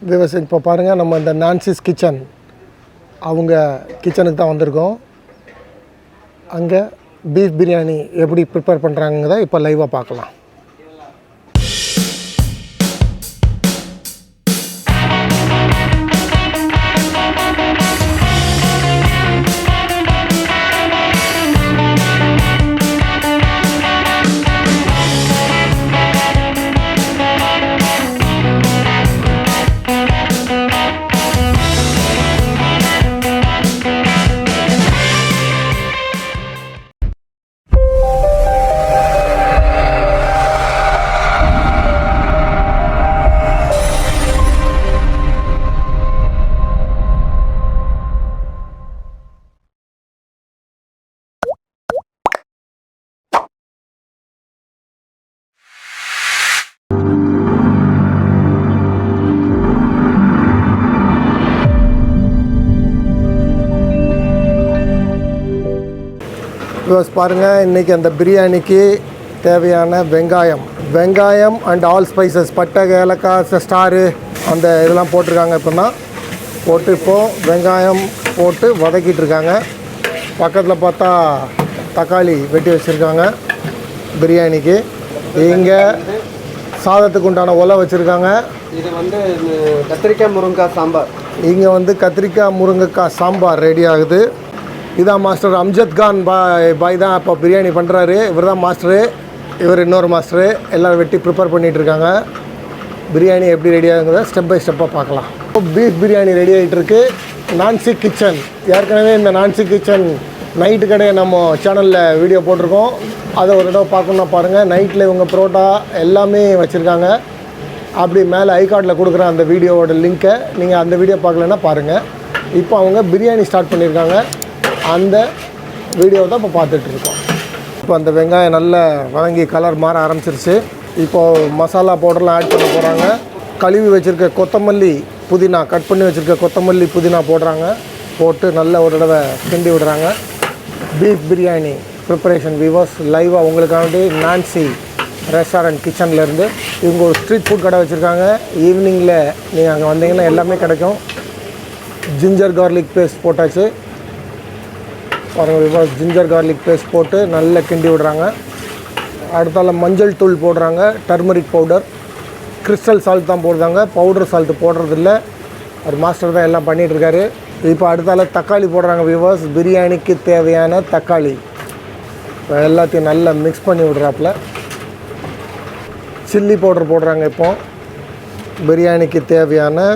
விவசாயம் இப்போ பாருங்கள், நம்ம இந்த நான்சிஸ் கிச்சன் அவங்க கிச்சனுக்கு தான் வந்திருக்கோம். அங்கே பீஃப் பிரியாணி எப்படி ப்ரிப்பேர் பண்ணுறாங்கிறத இப்போ லைவாக பார்க்கலாம். பாருங்கள், இன்றைக்கி அந்த பிரியாணிக்கு தேவையான வெங்காயம் அண்ட் ஆல் ஸ்பைசஸ், பட்டை, ஏலக்காய், ஸ்டாரு, அந்த இதெல்லாம் போட்டிருக்காங்க. இப்போ தான் போட்டு இப்போது வெங்காயம் போட்டு வதக்கிட்டு இருக்காங்க. பக்கத்தில் பார்த்தா தக்காளி வெட்டி வச்சுருக்காங்க பிரியாணிக்கு. இங்கே சாதத்துக்கு உண்டான ஒலை வச்சுருக்காங்க. இது வந்து கத்திரிக்காய் முருங்கைக்காய் சாம்பார். இங்கே வந்து கத்திரிக்காய் முருங்கைக்காய் சாம்பார் ரெடி ஆகுது. இதான் மாஸ்டர் அம்ஜத் கான் பாய் தான் இப்போ பிரியாணி பண்ணுறாரு. இவர் தான் மாஸ்டரு, இவர் இன்னொரு மாஸ்டரு. எல்லோரும் வெட்டி ப்ரிப்பேர் பண்ணிகிட்ருக்காங்க. பிரியாணி எப்படி ரெடி ஆகுங்கிறத ஸ்டெப் பை ஸ்டெப்பாக பார்க்கலாம். பீஃப் பிரியாணி ரெடி ஆகிட்டுருக்கு. நான்சிக் கிச்சன், ஏற்கனவே இந்த நான்சிக் கிச்சன் நைட்டு கடையை நம்ம சேனலில் வீடியோ போட்டிருக்கோம். அதை ஒரு தடவை பார்க்கணுன்னா பாருங்கள். நைட்டில் இவங்க புரோட்டா எல்லாமே வச்சுருக்காங்க. அப்படி மேலே ஐகார்டில் கொடுக்குற அந்த வீடியோவோட லிங்க்கை நீங்கள் அந்த வீடியோ பார்க்கலன்னா பாருங்கள். இப்போ அவங்க பிரியாணி ஸ்டார்ட் பண்ணியிருக்காங்க. அந்த வீடியோ தான் இப்போ பார்த்துட்ருக்கோம். இப்போ அந்த வெங்காயம் நல்லா வதங்கி கலர் மாற ஆரம்பிச்சிருச்சு. இப்போது மசாலா பவுடர்லாம் ஆட் பண்ண போகிறாங்க. கழுவி வச்சுருக்க கொத்தமல்லி புதினா, கட் பண்ணி வச்சுருக்க கொத்தமல்லி புதினா போடுறாங்க. போட்டு நல்ல ஒரு தடவை கிண்டி விடுறாங்க. பீஃப் பிரியாணி ப்ரிப்பரேஷன் வியூவர்ஸ் லைவாக உங்களுக்காண்டி நான்சி ரெஸ்டாரண்ட் கிச்சன்லேருந்து. இவங்க ஒரு ஸ்ட்ரீட் ஃபுட் கடை வச்சுருக்காங்க. ஈவினிங்கில் நீங்கள் அங்கே வந்தீங்கன்னா எல்லாமே கிடைக்கும். ஜிஞ்சர் கார்லிக் பேஸ்ட் போட்டாச்சு பாருங்கள். ஜிஞ்சர் கார்லிக் பேஸ்ட் போட்டு நல்லா கிண்டி விடுறாங்க. அடுத்தால மஞ்சள் தூள் போடுறாங்க, டர்மரிக் பவுடர், கிறிஸ்டல் சால்ட் தான் போடுறாங்க, பவுடர் சால்ட்டு போடுறதில்ல. ஒரு மாஸ்டர் தான் எல்லாம் பண்ணிகிட்ருக்காரு. இப்போ அடுத்தால தக்காளி போடுறாங்க வியூவர்ஸ். பிரியாணிக்கு தேவையான தக்காளி இப்போ எல்லாத்தையும் நல்லா மிக்ஸ் பண்ணி விடுறாப்புல. சில்லி பவுடர் போடுறாங்க. இப்போ பிரியாணிக்கு தேவையான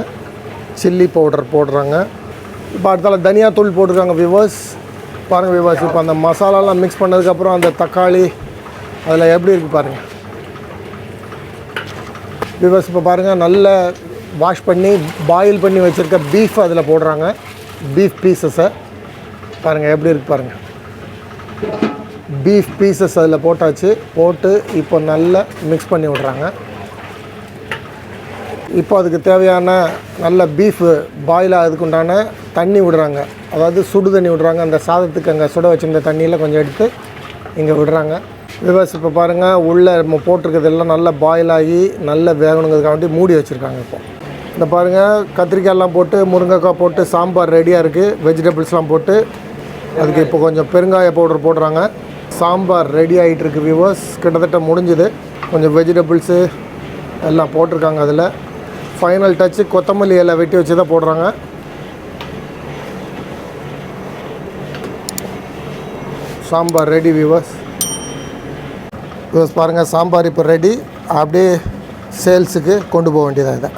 சில்லி பவுடர் போடுறாங்க. இப்போ அடுத்தால தனியாத்தூள் போட்டிருக்காங்க வியூவர்ஸ். பாருங்கள் விவாஸ், இப்போ அந்த மசாலாலாம் மிக்ஸ் பண்ணதுக்கப்புறம் அந்த தக்காளி அதில் எப்படி இருக்குது பாருங்கள் விவாஸ். இப்போ பாருங்கள், நல்லா வாஷ் பண்ணி பாயில் பண்ணி வச்சுருக்க பீஃப் அதில் போடுறாங்க. பீஃப் பீசஸை பாருங்கள் எப்படி இருக்குது பாருங்கள். பீஃப் பீசஸ் அதில் போட்டாச்சு. போட்டு இப்போ நல்லா மிக்ஸ் பண்ணி விட்றாங்க. இப்போ அதுக்கு தேவையான நல்ல பீஃபு பாயில் ஆகிறதுக்கு உண்டான தண்ணி விடுறாங்க. அதாவது சுடு தண்ணி விடுறாங்க. அந்த சாதத்துக்கு அங்கே சுட வச்சுருந்த தண்ணியில் கொஞ்சம் எடுத்து இங்கே விடுறாங்க. விவசாயம் இப்போ பாருங்கள், உள்ளே நம்ம போட்டிருக்கிறதெல்லாம் நல்லா பாயில் ஆகி நல்லா வேகணுங்கிறதுக்காண்டி மூடி வச்சுருக்காங்க. இப்போ இந்த பாருங்கள், கத்திரிக்காயெல்லாம் போட்டு முருங்கைக்காய் போட்டு சாம்பார் ரெடியாக இருக்குது. வெஜிடபிள்ஸ்லாம் போட்டு அதுக்கு இப்போ கொஞ்சம் பெருங்காய பவுடர் போடுறாங்க. சாம்பார் ரெடி ஆகிட்டுருக்கு வியூவர்ஸ். கிட்டத்தட்ட முடிஞ்சுது. கொஞ்சம் வெஜிடபிள்ஸு எல்லாம் போட்டிருக்காங்க. அதில் ஃபைனல் டச்சு கொத்தமல்லி எல்லாம் வெட்டி வச்சு தான் போடுறாங்க. Sambar ready viewers. பாருங்கள், சாம்பார் இப்போ ரெடி. அப்படியே சேல்ஸுக்கு கொண்டு போக வேண்டியதாக இதை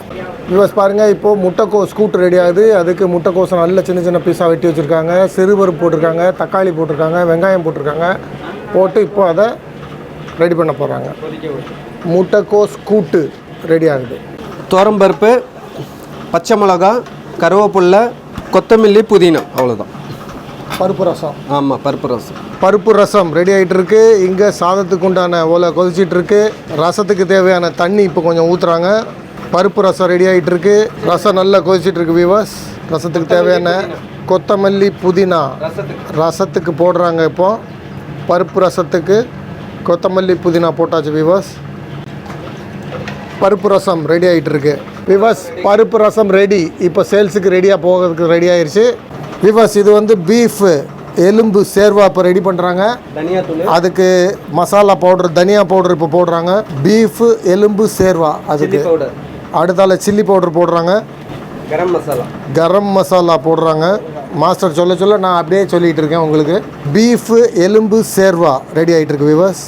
வியூவர்ஸ். பாருங்கள், இப்போது முட்டைக்கோஸ் கூட்டு ரெடி ஆகுது. அதுக்கு முட்டைக்கோஸை நல்ல சின்ன சின்ன பீஸாக வெட்டி வச்சுருக்காங்க. சிறுபருப்பு போட்டிருக்காங்க, தக்காளி போட்டிருக்காங்க, வெங்காயம் போட்டிருக்காங்க. போட்டு இப்போ அதை ரெடி பண்ண போகிறாங்க. முட்டைக்கோஸ் கூட்டு ரெடி ஆகுது. துவரம்பருப்பு, பச்சை மிளகா, கருவேப்பில்லை, கொத்தமல்லி, புதினா, அவ்வளோதான். பருப்பு ரசம். ஆமாம், பருப்பு ரசம் ரெடி ஆகிட்டு இருக்கு. இங்கே சாதத்துக்கு உண்டான ஓலை கொதிச்சிட்ருக்கு. ரசத்துக்கு தேவையான தண்ணி இப்போ கொஞ்சம் ஊற்றுறாங்க. பருப்பு ரசம் ரெடி ஆகிட்டு இருக்கு. ரசம் நல்லா கொதிச்சிட்ருக்கு வியூவர்ஸ். ரசத்துக்கு தேவையான கொத்தமல்லி, புதினா ரசத்துக்கு போடுறாங்க. இப்போ பருப்பு ரசத்துக்கு கொத்தமல்லி, புதினா போட்டாச்சு வியூவர்ஸ். பருப்பு ரசம் ரெடி ஆகிட்டு இருக்கு விவஸ். பருப்பு ரசம் ரெடி, இப்போ சேல்ஸுக்கு ரெடியாக போகிறதுக்கு ரெடி ஆயிடுச்சு விவஸ். இது வந்து பீஃப் எலும்பு சேர்வா இப்போ ரெடி பண்ணுறாங்க. அதுக்கு மசாலா பவுடர், தனியா பவுடர் இப்போ போடுறாங்க. பீஃப் எலும்பு சேர்வா, அதுக்கு அடுத்தால சில்லி பவுடர் போடுறாங்க. கரம் மசாலா போடுறாங்க. மாஸ்டர் சொல்ல சொல்ல நான் அப்படியே சொல்லிகிட்டு இருக்கேன் உங்களுக்கு. பீஃப் எலும்பு சேர்வா ரெடி ஆகிட்டு இருக்கு விவஸ்.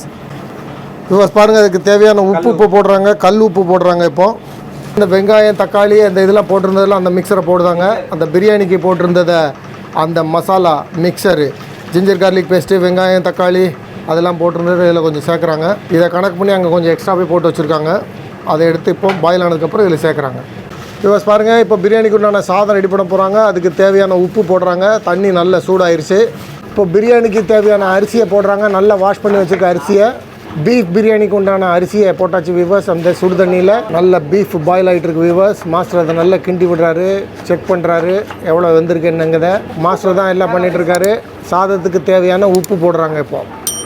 விவஸ் பாருங்கள், அதுக்கு தேவையான உப்பு இப்போ போடுறாங்க, கல் உப்பு போடுறாங்க. இப்போ இந்த வெங்காயம் தக்காளி அந்த இதெல்லாம் போட்டிருந்ததெல்லாம் அந்த மிக்சரை போடுறாங்க. அந்த பிரியாணிக்கு போட்டிருந்ததை அந்த masala mixture, ginger garlic paste, வெங்காயம் தக்காளி அதெல்லாம் போட்டிருந்தது இதில் கொஞ்சம் சேர்க்குறாங்க. இதை கணக்கு பண்ணி அங்கே கொஞ்சம் எக்ஸ்ட்ராவே போட்டு வச்சுருக்காங்க. அதை எடுத்து இப்போ பாயில் ஆனதுக்கப்புறம் இதில் சேர்க்குறாங்க. விவஸ் பாருங்கள், இப்போ பிரியாணிக்கு உண்டான சாதம் ரெடி பண்ண போகிறாங்க. அதுக்கு தேவையான உப்பு போடுறாங்க. தண்ணி நல்ல சூடாயிருச்சு. இப்போ பிரியாணிக்கு தேவையான அரிசியை போடுறாங்க. நல்லா வாஷ் பண்ணி வச்சுருக்க அரிசியை, பீஃப் பிரியாணிக்கு உண்டான அரிசியை போட்டாச்சு விவஸ். அந்த சுடு தண்ணியில் நல்ல பீஃப் பாயில் ஆகிட்டு இருக்கு விவஸ். மாஸ்டர் அதை நல்லா கிண்டி விடுறாரு, செக் பண்ணுறாரு எவ்வளோ வெந்திருக்கு என்னங்கிறத. மாஸ்டர் தான் எல்லாம் பண்ணிகிட்டு இருக்காரு. சாதத்துக்கு தேவையான உப்பு போடுறாங்க. இப்போ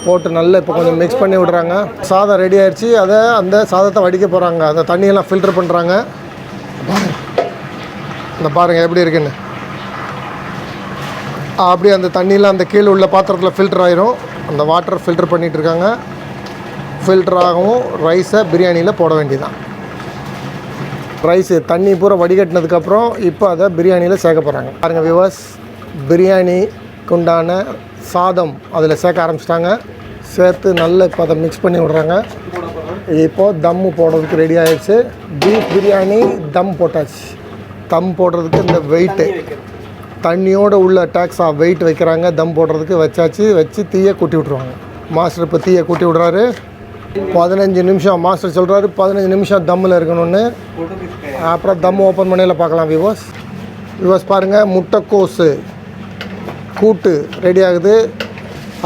போட்டு நல்லா இப்போ கொஞ்சம் மிக்ஸ் பண்ணி விடுறாங்க. சாதம் ரெடி ஆயிடுச்சு. அதை அந்த சாதத்தை வடிக்க போகிறாங்க. அந்த தண்ணியெல்லாம் ஃபில்டர் பண்ணுறாங்க. இந்த பாருங்கள் எப்படி இருக்குன்னு. அப்படியே அந்த தண்ணியில் அந்த கீழே உள்ள பாத்திரத்தில் ஃபில்டர் ஆயிரும். அந்த வாட்டர் ஃபில்டர் பண்ணிகிட்டு இருக்காங்க. ஃபில்டர் ஆகவும் ரைஸை பிரியாணியில் போட வேண்டியதான். ரைஸு தண்ணி பூரா வடிகட்டினதுக்கப்புறம் இப்போ அதை பிரியாணியில் சேர்க்க போகிறாங்க. பாருங்கள் வியூவர்ஸ், பிரியாணிக்கு உண்டான சாதம் அதில் சேர்க்க ஆரம்பிச்சிட்டாங்க. சேர்த்து நல்லா இப்போ அதை மிக்ஸ் பண்ணி விட்றாங்க. இப்போது தம்மு போடுறதுக்கு ரெடி ஆகிடுச்சு. பீஃப் பிரியாணி தம் போட்டாச்சு. தம் போடுறதுக்கு இந்த வெயிட்டு தண்ணியோடு உள்ள டேக்ஸாக வெயிட் வைக்கிறாங்க. தம் போடுறதுக்கு வச்சாச்சு. வச்சு தீயை கூட்டி விட்ருவாங்க. மாஸ்டர் இப்போ தீயை கூட்டி விட்றாரு. 15 நிமிஷம் மாஸ்டர் சொல்கிறாரு. 15 நிமிஷம் தம்மில் இருக்கணும்னு. அப்புறம் தம் ஓப்பன் பண்ணையில் பார்க்கலாம் வியூவர்ஸ். வியூவர்ஸ் பாருங்கள், முட்டைக்கோஸு கூட்டு ரெடி ஆகுது.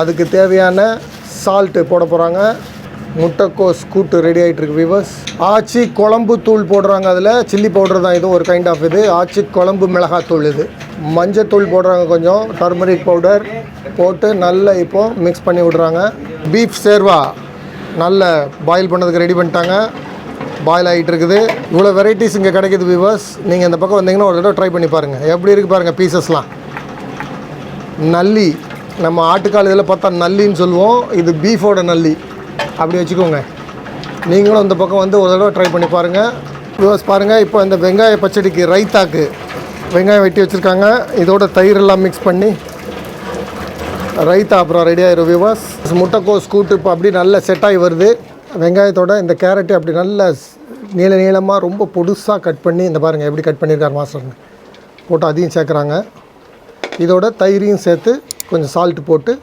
அதுக்கு தேவையான சால்ட்டு போட போகிறாங்க. முட்டைக்கோஸ் கூட்டு ரெடி ஆகிட்டு இருக்கு வியூவர்ஸ். ஆச்சி குழம்பு தூள் போடுறாங்க. அதில் சில்லி பவுடர் தான், இது ஒரு கைண்ட் ஆஃப் இது. ஆச்சி குழம்பு மிளகாத்தூள், இது மஞ்சத்தூள் போடுறாங்க. கொஞ்சம் டர்மரிக் பவுடர் போட்டு நல்லா இப்போது மிக்ஸ் பண்ணி விடுறாங்க. பீஃப் சேர்வா நல்ல பாயில் பண்ணதுக்கு ரெடி பண்ணிட்டாங்க. பாயில் ஆகிட்டு இருக்குது. இவ்வளோ வெரைட்டிஸ் இங்கே கிடைக்கிது வியூவர்ஸ். நீங்கள் இந்த பக்கம் வந்தீங்கன்னா ஒரு தடவை ட்ரை பண்ணி பாருங்கள். எப்படி இருக்குது பாருங்கள் பீசஸ்லாம். நல்லி, நம்ம ஆட்டுக்கால் இதில் பார்த்தா நல்லின்னு சொல்லுவோம். இது பீஃபோட நல்லி அப்படி வச்சுக்கோங்க. நீங்களும் இந்த பக்கம் வந்து ஒரு தடவை ட்ரை பண்ணி பாருங்கள். வியூவர்ஸ் பாருங்கள், இப்போ இந்த வெங்காய பச்சடிக்கு ரைத்தாக்கு வெங்காயம் வெட்டி வச்சுருக்காங்க. இதோட தயிரெல்லாம் மிக்ஸ் பண்ணி ரைத்தா அப்புறம் ரெடி ஆகிடும் வியூவர்ஸ். முட்டைக்கோஸ் கூட்டு இப்போ அப்படி நல்லா செட் ஆகி வருது. வெங்காயத்தோட இந்த கேரட்டு அப்படி நல்லா நீளமாக ரொம்ப பொடுசாக கட் பண்ணி, இந்த பாருங்கள் எப்படி கட் பண்ணியிருக்காரு மாஸ்டர்னு போட்டு அதையும் சேர்க்குறாங்க. இதோட தயிரையும் சேர்த்து கொஞ்சம் சால்ட்டு போட்டு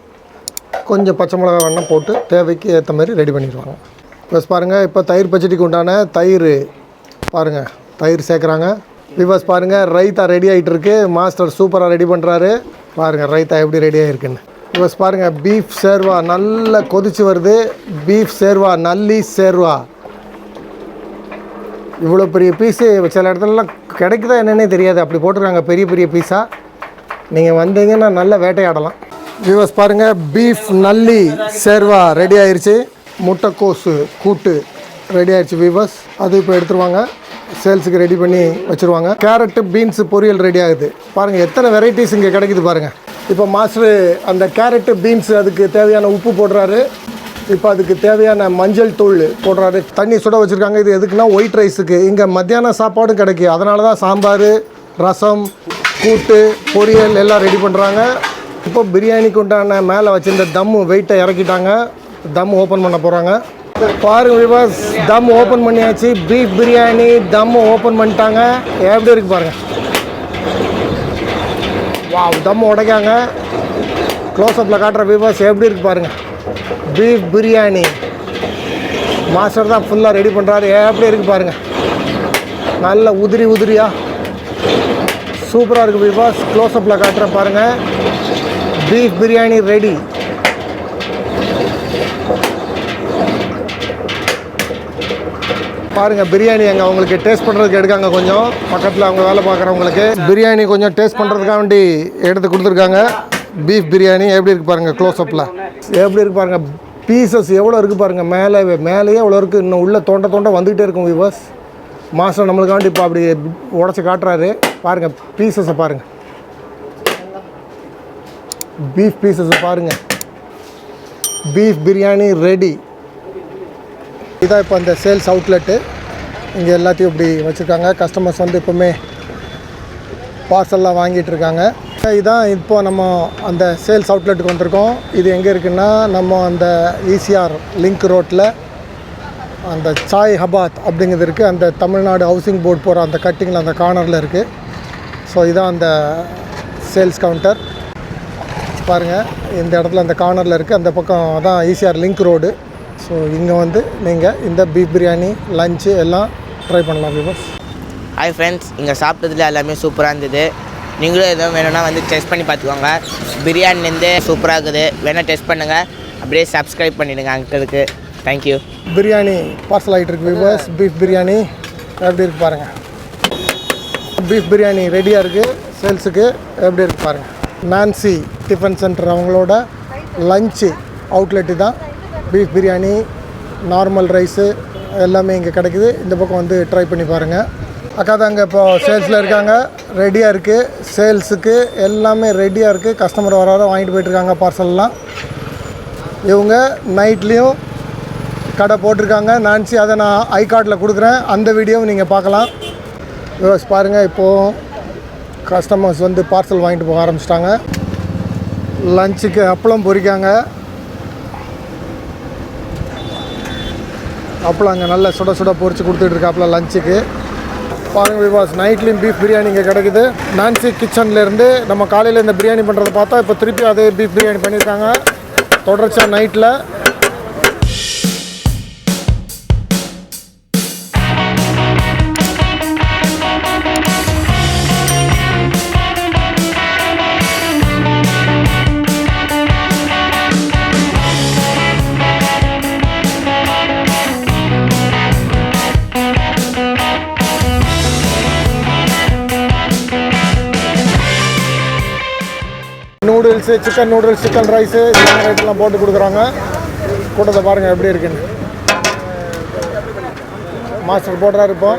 கொஞ்சம் பச்சை மிளகா வேணால் போட்டு தேவைக்கு ஏற்ற மாதிரி ரெடி பண்ணிடுவாங்க. ப்ளஸ் பாருங்கள், இப்போ தயிர் பச்சடிக்கு உண்டான தயிர் பாருங்கள், தயிர் சேர்க்குறாங்க. விவஸ் பாருங்கள், ரைத்தா ரெடி ஆகிட்டு இருக்கு. மாஸ்டர் சூப்பராக ரெடி பண்ணுறாரு. பாருங்கள் ரைத்தா எப்படி ரெடி ஆகிருக்குன்னு. விவஸ் பாருங்கள், பீஃப் சேர்வா நல்லா கொதிச்சு வருது. பீஃப் சேர்வா, நல்லி சேர்வா. இவ்வளோ பெரிய பீஸு சில இடத்துலலாம் கிடைக்குதா என்னன்னே தெரியாது, அப்படி போட்டுருக்காங்க பெரிய பெரிய பீஸாக. நீங்கள் வந்தீங்கன்னா நல்லா வேட்டையாடலாம். வியூவர்ஸ் பாருங்கள், பீஃப் நல்லி சேர்வா ரெடி ஆயிடுச்சு. முட்டைக்கோஸு கூட்டு ரெடி ஆயிடுச்சு வியூவர்ஸ். அது இப்போ எடுத்துருவாங்க, சேல்ஸுக்கு ரெடி பண்ணி வச்சுருவாங்க. கேரட்டு பீன்ஸு பொரியல் ரெடி ஆகுது. பாருங்கள் எத்தனை வெரைட்டிஸ் இங்கே கிடைக்குது பாருங்கள். இப்போ மாஸ்டரு அந்த கேரட்டு பீன்ஸு அதுக்கு தேவையான உப்பு போடுறாரு. இப்போ அதுக்கு தேவையான மஞ்சள் தூள் போடுறாரு. தண்ணி சுட வச்சுருக்காங்க. இது எதுக்குன்னா ஒயிட் ரைஸுக்கு. இங்கே மத்தியானம் சாப்பாடும் கிடைக்கும். அதனால தான் சாம்பார், ரசம், கூட்டு, பொரியல் எல்லாம் ரெடி பண்ணுறாங்க. இப்போ பிரியாணிக்கு உண்டான மேலே வச்சுருந்த தம்மு வெயிட்டை இறக்கிட்டாங்க. தம் ஓப்பன் பண்ண போகிறாங்க. பாருங்கள் விவாஸ், தம் ஓப்பன் பண்ணியாச்சு. பீஃப் பிரியாணி தம் ஓப்பன் பண்ணிட்டாங்க. எப்படி இருக்குது பாருங்கள். வா, தம் உடைக்காங்க. க்ளோஸ்அப்பில் காட்டுற விவாஸ் எப்படி இருக்குது பாருங்கள். பீஃப் பிரியாணி மாஸ்டர் தான் ஃபுல்லாக ரெடி பண்ணுறாரு. எப்படி இருக்குது பாருங்கள். நல்ல உதிரி உதிரியாக சூப்பராக இருக்குது விவாஸ். க்ளோஸ்அப்பில் காட்டுறேன் பாருங்கள். Beef biryani ready. பாருங்கள் பிரியாணி அங்கே அவங்களுக்கு டேஸ்ட் பண்ணுறதுக்கு எடுக்காங்க. கொஞ்சம் பக்கத்தில் அவங்க வேலை பார்க்குறவங்களுக்கு பிரியாணி கொஞ்சம் டேஸ்ட் பண்ணுறதுக்காக வேண்டி எடுத்து கொடுத்துருக்காங்க. பீஃப் பிரியாணி எப்படி இருக்குது பாருங்கள். க்ளோஸ்அப்பில் எப்படி இருக்குது பாருங்கள். பீசஸ் எவ்வளோ இருக்குது பாருங்கள். மேலேயே எவ்வளோ இருக்குது. இன்னும் உள்ளே தோண்ட வந்துக்கிட்டே இருக்கும் வியூவர்ஸ். மாஸ்டர் நம்மளுக்காண்டி இப்போ அப்படி உடச்சி காட்டுறாரு பாருங்கள். பீசஸை பாருங்கள், பீஃப் பீசஸை பாருங்கள். Beef biryani ready. இதான் இப்போ அந்த சேல்ஸ் அவுட்லெட்டு. இங்கே எல்லாத்தையும் இப்படி வச்சுருக்காங்க. கஸ்டமர்ஸ் வந்து எப்போவுமே பார்சல்லாம் வாங்கிட்டு இருக்காங்க. இதுதான் இப்போ நம்ம அந்த சேல்ஸ் அவுட்லெட்டுக்கு வந்திருக்கோம். இது எங்கே இருக்குன்னா நம்ம அந்த ஈசிஆர் லிங்க் ரோட்டில் அந்த சாய் ஹபாத் அப்படிங்கிறது இருக்குது. அந்த தமிழ்நாடு ஹவுசிங் போர்டு போகிற அந்த கட்டிங்கில் அந்த கார்னரில் இருக்குது. ஸோ இதான் அந்த சேல்ஸ் கவுண்டர் பாருங்கள். இந்த இடத்துல அந்த கார்னரில் இருக்குது. அந்த பக்கம் தான் ஈசிஆர் லிங்க் ரோடு. ஸோ இங்கே வந்து நீங்கள் இந்த பீஃப் பிரியாணி லஞ்சு எல்லாம் ட்ரை பண்ணலாம் வியூவர்ஸ். ஹாய் ஃப்ரெண்ட்ஸ், இங்கே சாப்பிட்டதுல எல்லாமே சூப்பராக இருந்தது. நீங்களும் எதுவும் வேணும்னா வந்து டெஸ்ட் பண்ணி பார்த்துக்கோங்க. பிரியாணிலேருந்து சூப்பராக இருக்குது. வேணால் டெஸ்ட் பண்ணுங்கள். அப்படியே சப்ஸ்கிரைப் பண்ணிவிடுங்க அங்கிளுக்கு. தேங்க்யூ. பிரியாணி பார்சல் ஆகிட்டு இருக்கு வியூவர்ஸ். பீஃப் பிரியாணி எப்படி இருக்குது பாருங்கள். பீஃப் பிரியாணி ரெடியாக இருக்குது சேல்ஸுக்கு. எப்படி இருக்குது பாருங்கள். நான்சி டிஃபன் சென்டர் அவங்களோட லஞ்சு அவுட்லெட்டு தான். பீஃப் பிரியாணி, நார்மல் ரைஸு எல்லாமே இங்கே கிடைக்குது. இந்த பக்கம் வந்து ட்ரை பண்ணி பாருங்கள். அக்கா தான் அங்கே இப்போது சேல்ஸில் இருக்காங்க. ரெடியாக இருக்குது சேல்ஸுக்கு. எல்லாமே ரெடியாக இருக்குது. கஸ்டமர் வர வாங்கிட்டு போயிட்டுருக்காங்க பார்சல்லாம். இவங்க நைட்லேயும் கடை போட்டிருக்காங்க நான்சி. அதை நான் ஐ கார்டில் கொடுக்குறேன். அந்த வீடியோவும் நீங்கள் பார்க்கலாம். வியூவர்ஸ் பாருங்கள். இப்போது கஸ்டமர்ஸ் வந்து பார்சல் வாங்கிட்டு போக ஆரம்பிச்சிட்டாங்க. லஞ்சுக்கு அப்பளம் பொரிக்காங்க. அப்பளம் அங்கே நல்லா சுட பொரிச்சு கொடுத்துட்ருக்காப்புல லஞ்சுக்கு. பாருங்கள் வியூவர்ஸ், நைட்லேயும் பீஃப் பிரியாணி இங்கே கிடைக்குது. நான்சி கிச்சன்லேருந்து நம்ம காலையில் இந்த பிரியாணி பண்ணுறதை பார்த்தா இப்போ திருப்பி அதே பீஃப் பிரியாணி பண்ணியிருக்காங்க தொடர்ச்சியாக நைட்டில். Noodles, chicken noodles, chicken rice இந்த ரேட்டெல்லாம் போட்டு கொடுக்குறாங்க. கூட்டத்தை பாருங்கள் எப்படி இருக்குன்னு. மாஸ்டர் போடுறாரு இப்போ.